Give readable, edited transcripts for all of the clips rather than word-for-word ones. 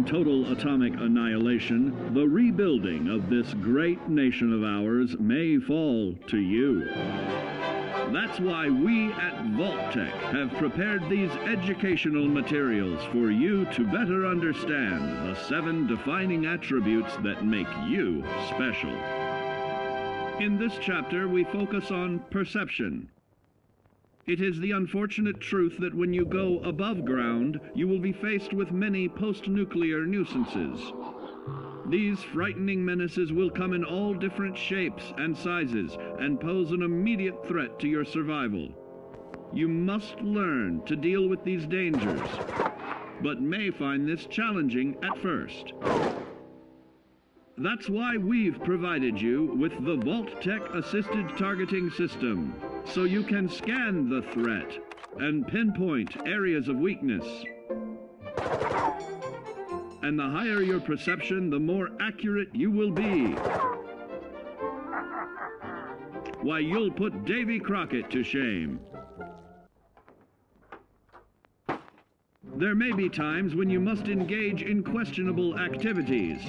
total atomic annihilation, the rebuilding of this great nation of ours may fall to you. That's why we at Vault-Tec have prepared these educational materials for you to better understand the 7 defining attributes that make you special. In this chapter, we focus on perception. It is the unfortunate truth that when you go above ground, you will be faced with many post-nuclear nuisances. These frightening menaces will come in all different shapes and sizes and pose an immediate threat to your survival. You must learn to deal with these dangers, but may find this challenging at first. That's why we've provided you with the Vault-Tec Assisted Targeting System, so you can scan the threat and pinpoint areas of weakness. And the higher your perception, the more accurate you will be. Why, you'll put Davy Crockett to shame. There may be times when you must engage in questionable activities.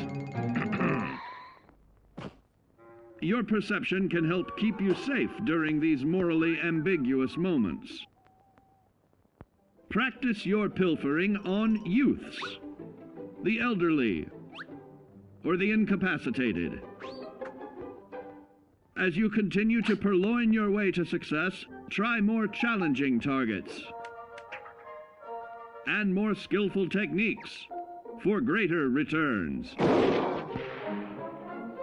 Your perception can help keep you safe during these morally ambiguous moments. Practice your pilfering on youths, the elderly, or the incapacitated. As you continue to purloin your way to success, try more challenging targets and more skillful techniques for greater returns.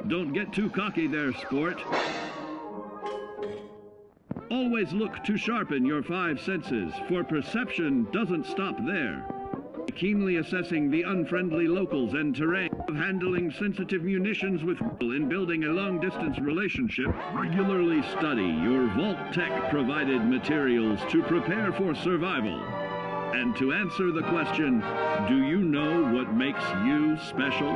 Don't get too cocky there, sport. Always look to sharpen your 5 senses, for perception doesn't stop there. Keenly assessing the unfriendly locals and terrain, of handling sensitive munitions with in building a long-distance relationship, regularly study your Vault-Tec provided materials to prepare for survival. And to answer the question, do you know what makes you special?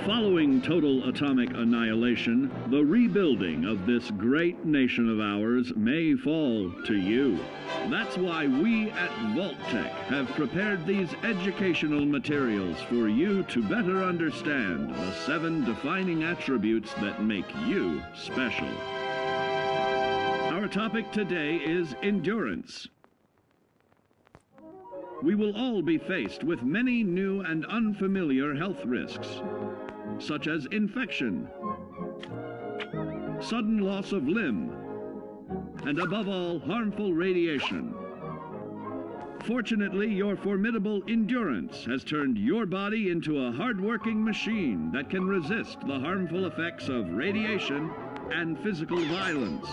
Following total atomic annihilation, the rebuilding of this great nation of ours may fall to you. That's why we at Vault-Tec have prepared these educational materials for you to better understand the 7 defining attributes that make you special. Our topic today is endurance. We will all be faced with many new and unfamiliar health risks, such as infection, sudden loss of limb, and above all, harmful radiation. Fortunately, your formidable endurance has turned your body into a hard-working machine that can resist the harmful effects of radiation and physical violence.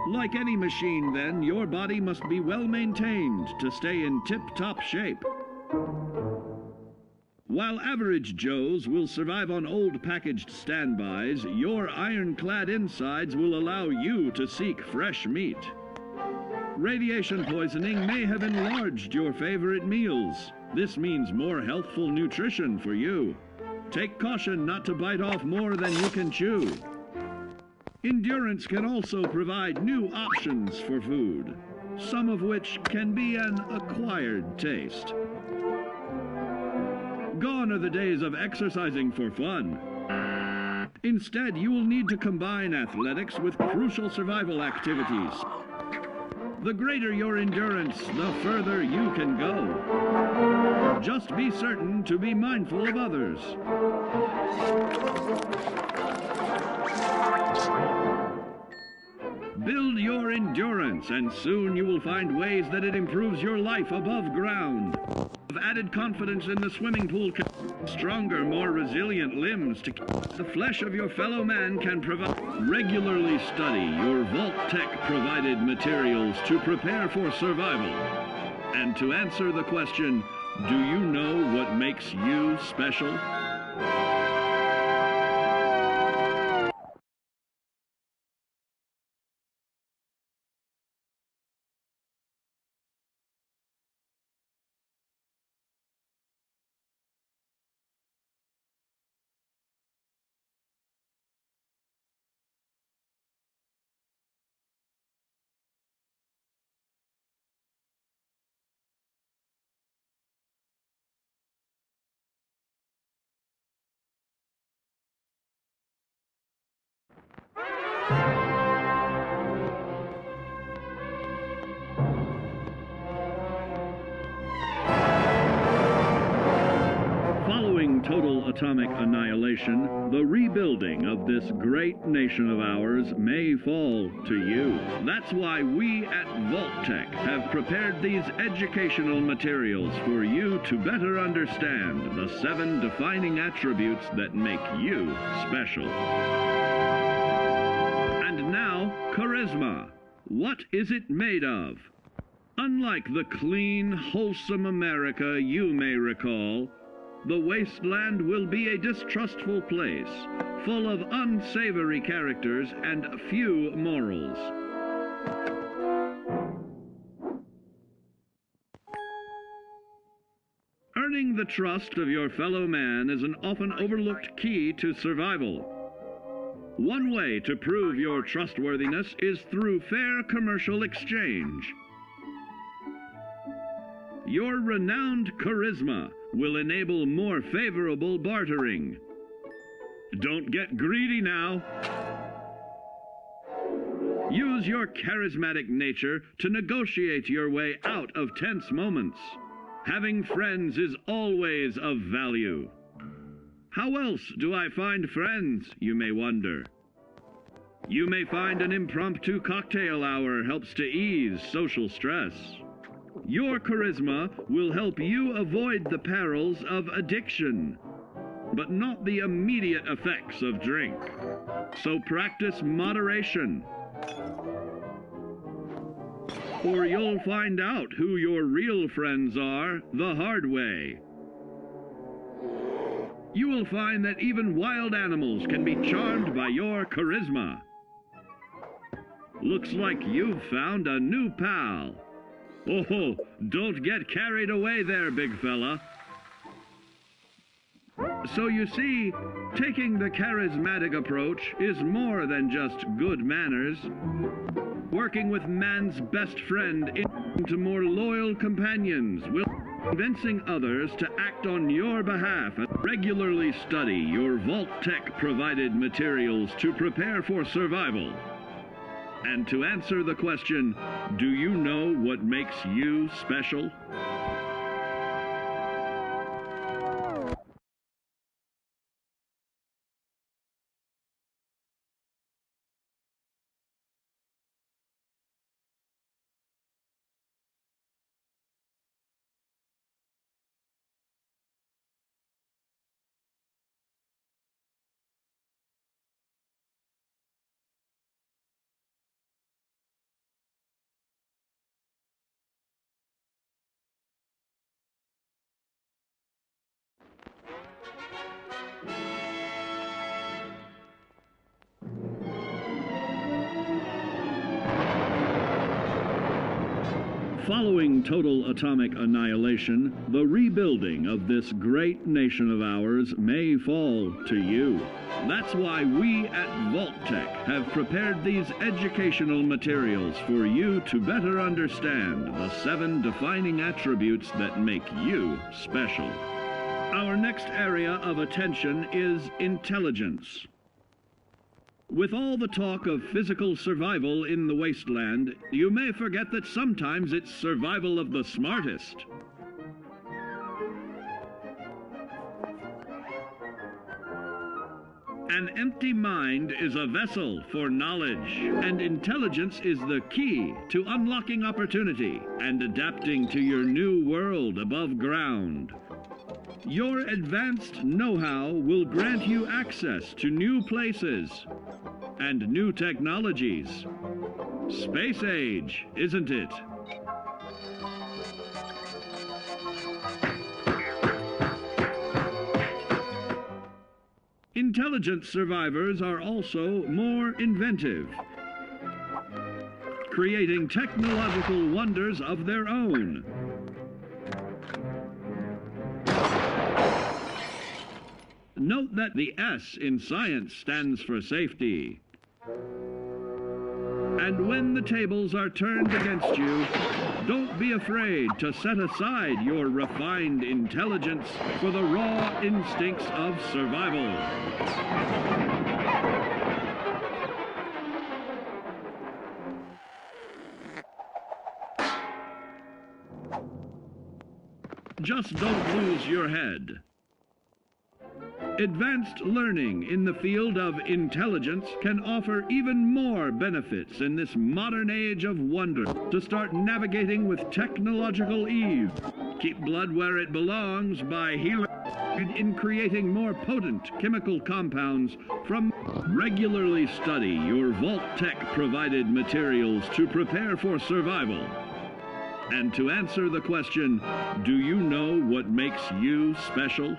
Like any machine, then, your body must be well maintained to stay in tip-top shape. While average Joes will survive on old packaged standbys, your ironclad insides will allow you to seek fresh meat. Radiation poisoning may have enlarged your favorite meals. This means more healthful nutrition for you. Take caution not to bite off more than you can chew. Endurance can also provide new options for food, some of which can be an acquired taste. Gone are the days of exercising for fun. Instead, you will need to combine athletics with crucial survival activities. The greater your endurance, the further you can go. Just be certain to be mindful of others. Build your endurance, and soon you will find ways that it improves your life above ground. Have added confidence in the swimming pool, stronger, more resilient limbs to keep the flesh of your fellow man can provide. Regularly study your Vault-Tec provided materials to prepare for survival. And to answer the question, do you know what makes you special? Following total atomic annihilation, the rebuilding of this great nation of ours may fall to you. That's why we at Vault-Tec have prepared these educational materials for you to better understand the 7 defining attributes that make you special. And now, charisma. What is it made of? Unlike the clean, wholesome America you may recall, the wasteland will be a distrustful place, full of unsavory characters and few morals. Earning the trust of your fellow man is an often overlooked key to survival. One way to prove your trustworthiness is through fair commercial exchange. Your renowned charisma will enable more favorable bartering. Don't get greedy now. Use your charismatic nature to negotiate your way out of tense moments. Having friends is always of value. How else do I find friends, you may wonder? You may find an impromptu cocktail hour helps to ease social stress. Your charisma will help you avoid the perils of addiction, but not the immediate effects of drink. So practice moderation, or you'll find out who your real friends are the hard way. You will find that even wild animals can be charmed by your charisma. Looks like you've found a new pal. Oh, don't get carried away there, big fella. So you see, taking the charismatic approach is more than just good manners. Working with man's best friend into more loyal companions will convincing others to act on your behalf. Regularly study your Vault-Tec provided materials to prepare for survival. And to answer the question, do you know what makes you special? Following total atomic annihilation, the rebuilding of this great nation of ours may fall to you. That's why we at Vault-Tec have prepared these educational materials for you to better understand the 7 defining attributes that make you special. Our next area of attention is intelligence. With all the talk of physical survival in the wasteland, you may forget that sometimes it's survival of the smartest. An empty mind is a vessel for knowledge, and intelligence is the key to unlocking opportunity and adapting to your new world above ground. Your advanced know-how will grant you access to new places and new technologies. Space age, isn't it? Intelligent survivors are also more inventive, creating technological wonders of their own. Note that the S in science stands for safety. And when the tables are turned against you, don't be afraid to set aside your refined intelligence for the raw instincts of survival. Just don't lose your head. Advanced learning in the field of intelligence can offer even more benefits in this modern age of wonder to start navigating with technological ease. Keep blood where it belongs by healing in creating more potent chemical compounds from. Regularly study your Vault-Tec provided materials to prepare for survival. And to answer the question, do you know what makes you special?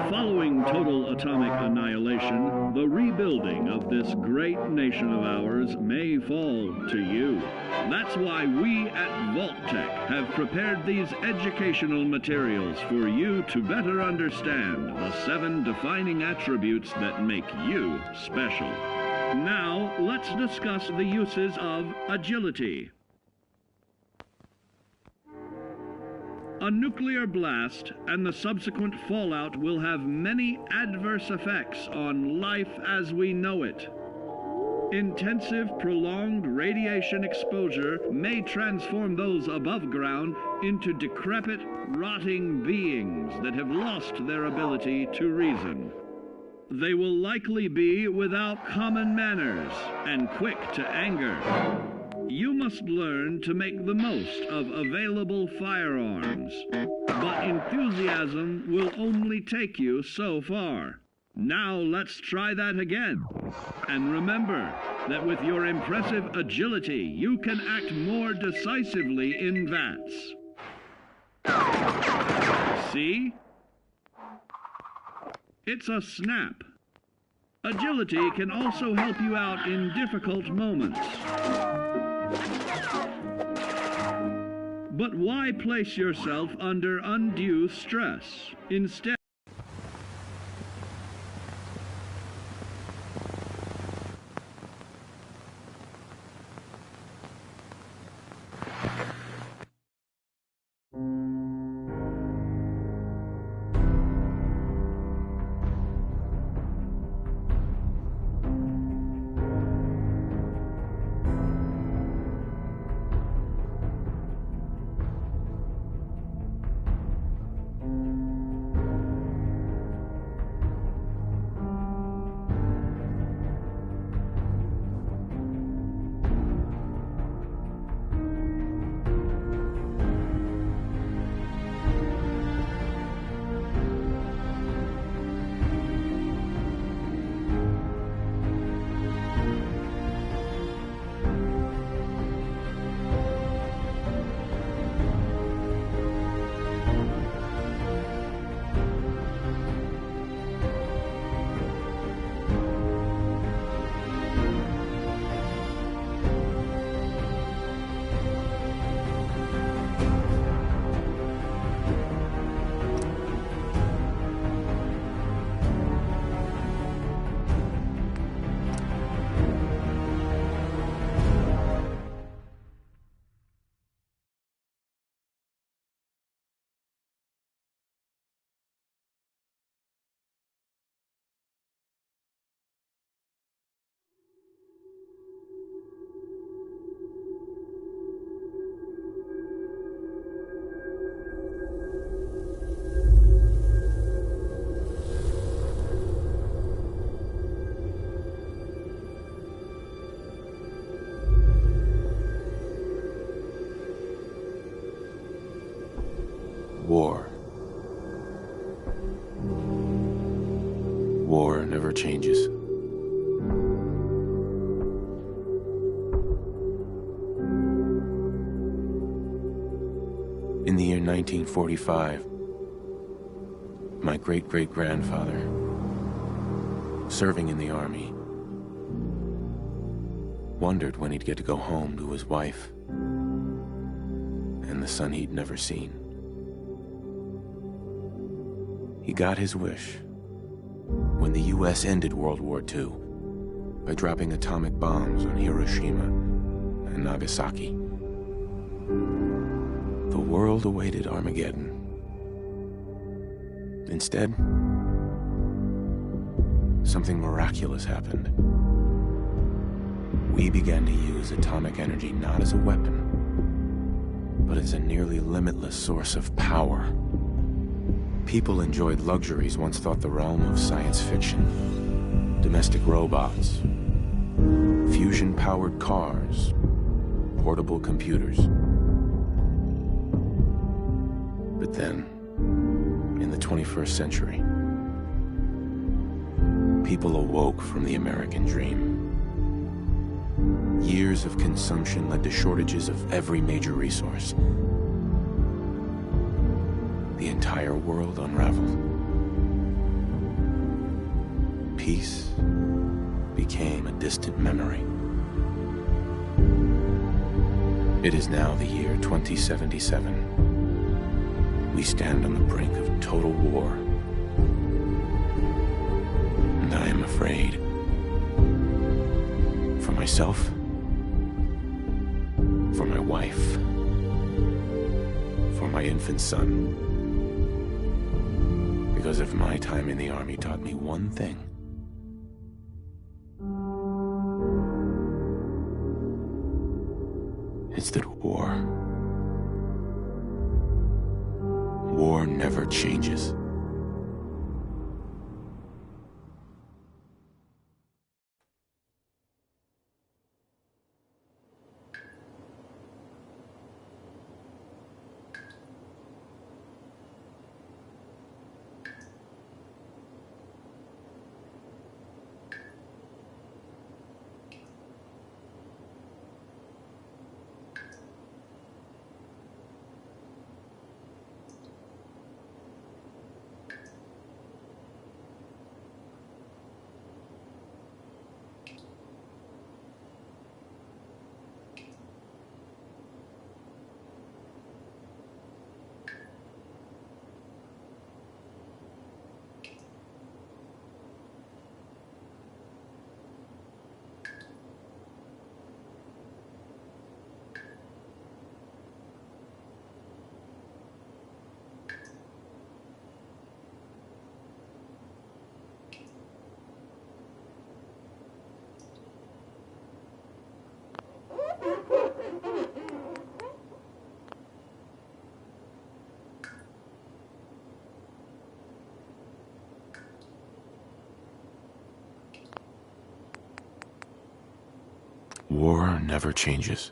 Following total atomic annihilation, the rebuilding of this great nation of ours may fall to you. That's why we at Vault-Tec have prepared these educational materials for you to better understand the 7 defining attributes that make you special. Now, let's discuss the uses of agility. A nuclear blast and the subsequent fallout will have many adverse effects on life as we know it. Intensive, prolonged radiation exposure may transform those above ground into decrepit, rotting beings that have lost their ability to reason. They will likely be without common manners and quick to anger. You must learn to make the most of available firearms, but enthusiasm will only take you so far. Now let's try that again. And remember that with your impressive agility, you can act more decisively in VATS. See? It's a snap. Agility can also help you out in difficult moments. But why place yourself under undue stress? Instead, War never changes. In the year 1945, my great-great-grandfather, serving in the army, wondered when he'd get to go home to his wife and the son he'd never seen. He got his wish when the U.S. ended World War II by dropping atomic bombs on Hiroshima and Nagasaki. The world awaited Armageddon. Instead, something miraculous happened. We began to use atomic energy not as a weapon, but as a nearly limitless source of power. People enjoyed luxuries once thought the realm of science fiction. Domestic robots, fusion-powered cars, portable computers. But then, in the 21st century, people awoke from the American dream. Years of consumption led to shortages of every major resource. The entire world unraveled. Peace became a distant memory. It is now the year 2077. We stand on the brink of total war. And I am afraid. For myself, for my wife, for my infant son. Because if my time in the army taught me one thing, it's that war never changes. War never changes.